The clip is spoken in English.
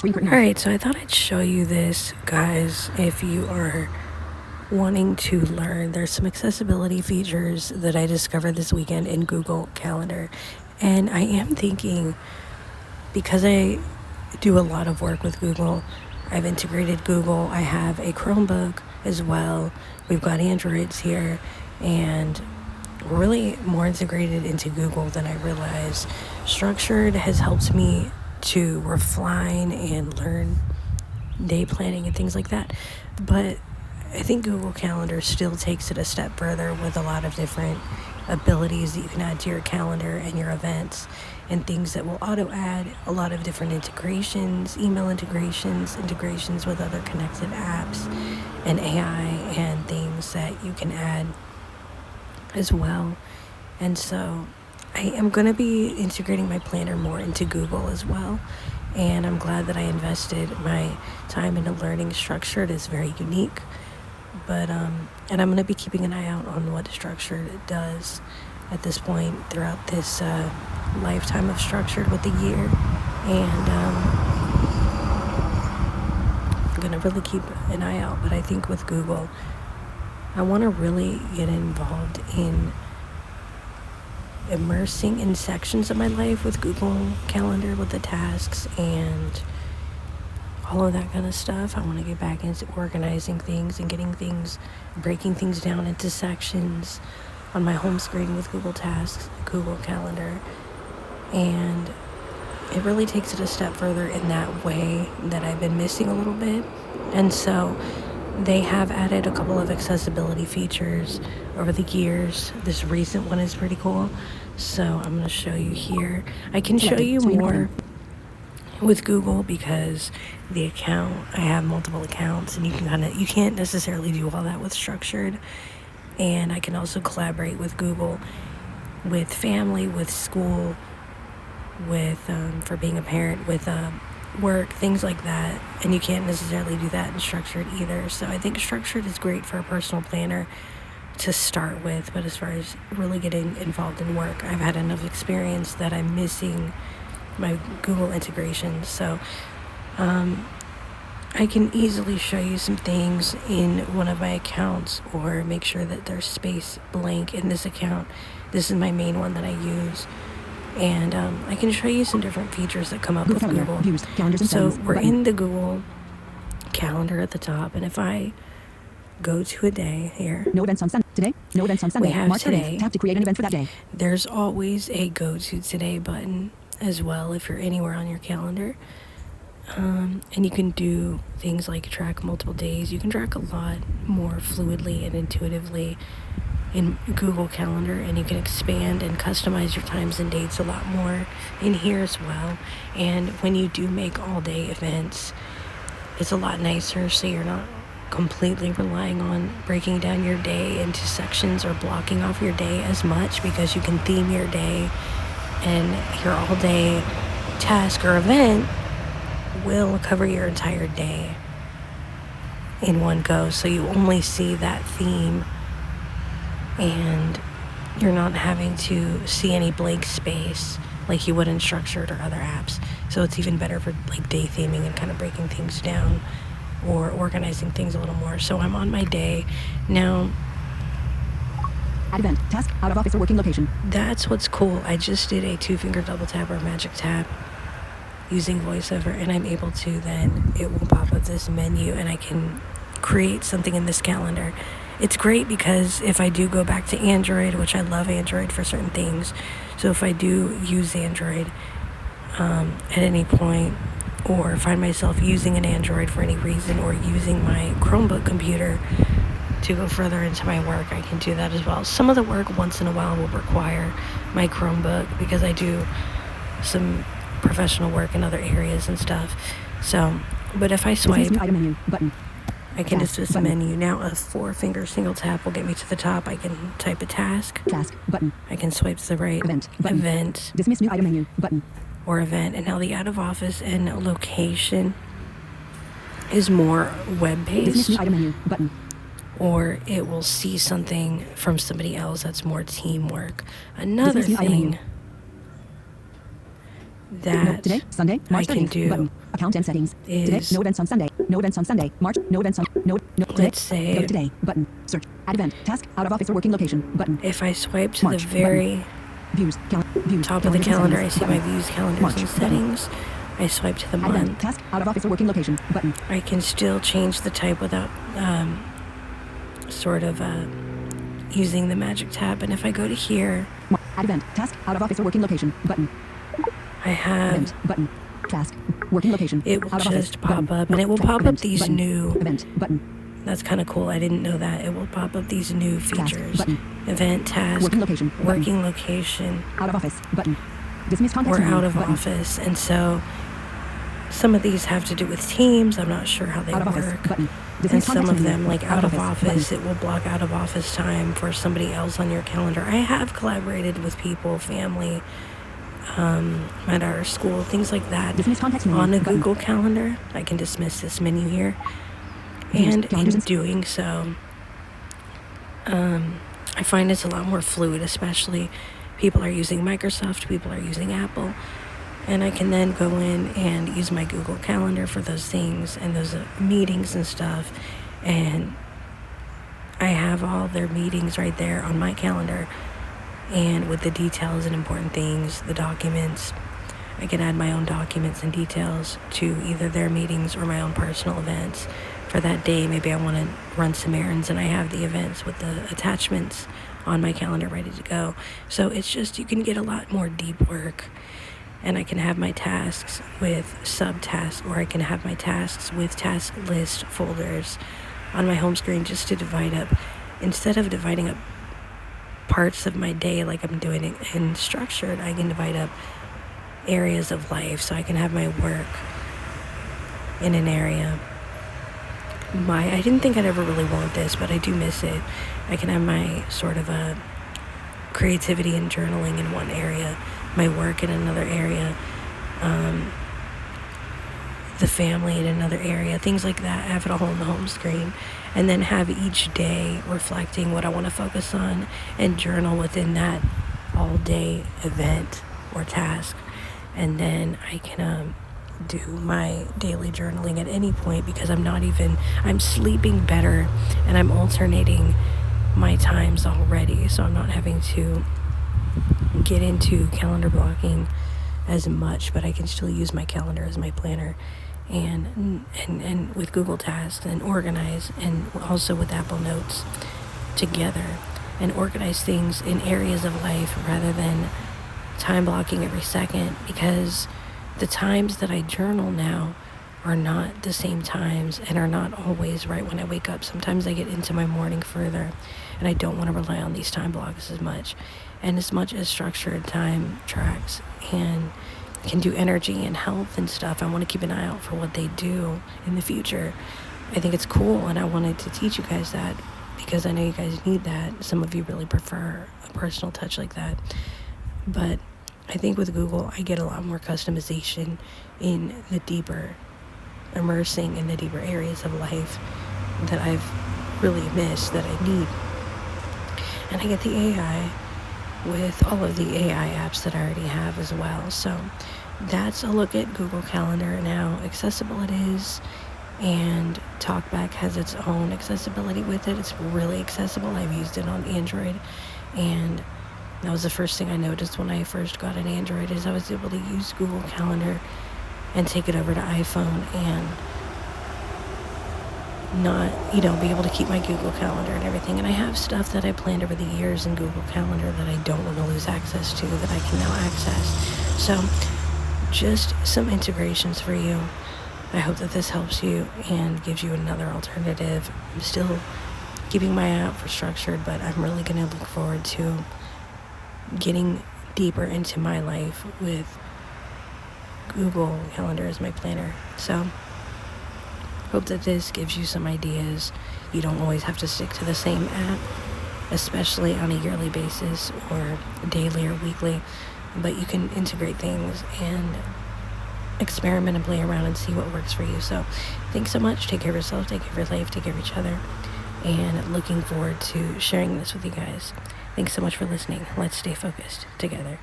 Alright, so I thought I'd show you this, guys, if you are wanting to learn. There's some accessibility features that I discovered this weekend in Google Calendar. And I am thinking, because I do a lot of work with Google, I've integrated Google. I have a Chromebook as well. We've got Androids here, and we're really more integrated into Google than I realized. Structured has helped me to refine and learn day planning and things like that. But I think Google Calendar still takes it a step further with a lot of different abilities that you can add to your calendar and your events, and things that will auto add a lot of different integrations, email integrations, integrations with other connected apps, and AI, and things that you can add as well. And so I am going to be integrating my planner more into Google as well. And I'm glad that I invested my time into learning Structured. It's very unique. But, and I'm going to be keeping an eye out on what Structured does at this point throughout this lifetime of Structured with the year. And I'm going to really keep an eye out. But I think with Google, I want to really get involved in immersing in sections of my life with Google Calendar, with the tasks and all of that kind of stuff. I want to get back into organizing things and breaking things down into sections on my home screen with Google Tasks, Google Calendar. And it really takes it a step further in that way that I've been missing a little bit. And so they have added a couple of accessibility features over the years. This recent one is pretty cool. So I'm going to show you here. I can show you more with Google because the account, I have multiple accounts, and you can't necessarily do all that with Structured. And I can also collaborate with Google, with family, with school, with for being a parent, with work, things like that. And you can't necessarily do that in Structured either. So I think Structured is great for a personal planner to start with, but as far as really getting involved in work, I've had enough experience that I'm missing my Google integration. So I can easily show you some things in one of my accounts, or make sure that there's space blank in this account. This is my main one that I use. And I can show you some different features that come up with Google. So we're in the Google Calendar at the top, and if I go to a day here, no events on today. No events on Sunday. We have March 30th. today. Tap to create an event for that day. There's always a go to today button as well if you're anywhere on your calendar. And you can do things like track multiple days. You can track a lot more fluidly and intuitively in Google Calendar, and you can expand and customize your times and dates a lot more in here as well. And when you do make all day events, it's a lot nicer, so you're not completely relying on breaking down your day into sections or blocking off your day as much, because you can theme your day, and your all day task or event will cover your entire day in one go. So you only see that theme, and you're not having to see any blank space like you would in Structured or other apps. So it's even better for like day theming and kind of breaking things down or organizing things a little more. So I'm on my day now. Add event, task, out of office or working location. That's what's cool. I just did a 2-finger double tap or magic tap using VoiceOver, and I'm able to then, it will pop up this menu, and I can create something in this calendar. It's great because if I do go back to Android, which I love Android for certain things, so if I do use Android at any point, or find myself using an Android for any reason, or using my Chromebook computer to go further into my work, I can do that as well. Some of the work once in a while will require my Chromebook because I do some professional work in other areas and stuff. So, but if I swipe, Item menu, button. I can dismiss the menu. Now a 4-finger single tap will get me to the top. I can type a task. Task, button. I can swipe to the right. Event, button. Event. Dismiss new item menu, button. Or event. And now the out of office and location is more web-based. Dismiss new item menu, button. Or it will see something from somebody else that's more teamwork. Another thing that today, Sunday, March I can 30th, do button. Account and settings. Today. is, No events on Sunday. No events on Sunday. March. No events on. No. Today. let's say, Go to today. Button. Search. Add event. Task. Out of office or working location. Button. if I swipe to March, the very Views. Views. top of the calendar, I settings, see button. my views, calendars, March, and settings. I swipe to the Add event. month. Task. Out of office or working location. Button. I can still change the type without using the magic tab. And if I go to here, Add event. Task. Out of office or working location. Button. I have, Event. Button. Task. Working location. it will Out of just office. pop Button. up, and it will pop up Event. these Button. new, Event. Button. that's kind of cool. I didn't know that. It will pop up these new Task. features. Button. Event, task, Working location. Button. working location, Out of office. Button. Dismiss contacts. or menu, out of button. office. And so some of these have to do with teams. I'm not sure how they Out of office. work. Button. And Dismiss some contacts of menu. them, like out of office, Button. it will block out of office time for somebody else on your calendar. I have collaborated with people, family, at our school, things like that. Dismiss contacts menu. On a Button. Google Calendar, I can dismiss this menu here. Views, And in calendars, and- doing so, I find it's a lot more fluid, especially people are using Microsoft, people are using Apple. And I can then go in and use my Google Calendar for those things and those meetings and stuff. And I have all their meetings right there on my calendar. And with the details and important things, the documents, I can add my own documents and details to either their meetings or my own personal events. For that day, maybe I want to run some errands and I have the events with the attachments on my calendar ready to go. So it's just, you can get a lot more deep work. And I can have my tasks with subtasks, or I can have my tasks with task list folders on my home screen, just to divide up, instead of dividing up parts of my day like I'm doing it in structured, I can divide up areas of life. So I can have my work in an area. I didn't think I'd ever really want this, but I do miss it. I can have my sort of a creativity and journaling in one area, my work in another area, the family in another area, things like that. Have it all on the home screen, and then have each day reflecting what I want to focus on and journal within that all day event or task. And then I can do my daily journaling at any point, because I'm sleeping better and I'm alternating my times already, so I'm not having to get into calendar blocking as much, but I can still use my calendar as my planner, and with Google Tasks, and organize, and also with Apple Notes together, and organize things in areas of life rather than time blocking every second, because the times that I journal now are not the same times and are not always right when I wake up. Sometimes I get into my morning further and I don't want to rely on these time blocks as much. And as much as structured time tracks and can do energy and health and stuff, I want to keep an eye out for what they do in the future. I think it's cool, and I wanted to teach you guys that because I know you guys need that. Some of you really prefer a personal touch like that. But I think with Google, I get a lot more customization in the deeper, immersing in the deeper areas of life that I've really missed, that I need. And I get the AI with all of the AI apps that I already have as well. So that's a look at Google Calendar and how accessible it is. And TalkBack has its own accessibility with it. It's really accessible. I've used it on Android, and that was the first thing I noticed when I first got an Android, is I was able to use Google Calendar and take it over to iPhone and not, be able to keep my Google Calendar and everything. And I have stuff that I planned over the years in Google Calendar that I don't want to lose access to, that I can now access. So just some integrations for you. I hope that this helps you and gives you another alternative. I'm still keeping my eye out for structured, but I'm really going to look forward to getting deeper into my life with Google Calendar as my planner. So hope that this gives you some ideas. You don't always have to stick to the same app, especially on a yearly basis or daily or weekly, but you can integrate things and experiment and play around and see what works for you. So thanks so much. Take care of yourself, take care of your life, take care of each other, and looking forward to sharing this with you guys. Thanks so much for listening. Let's stay focused together.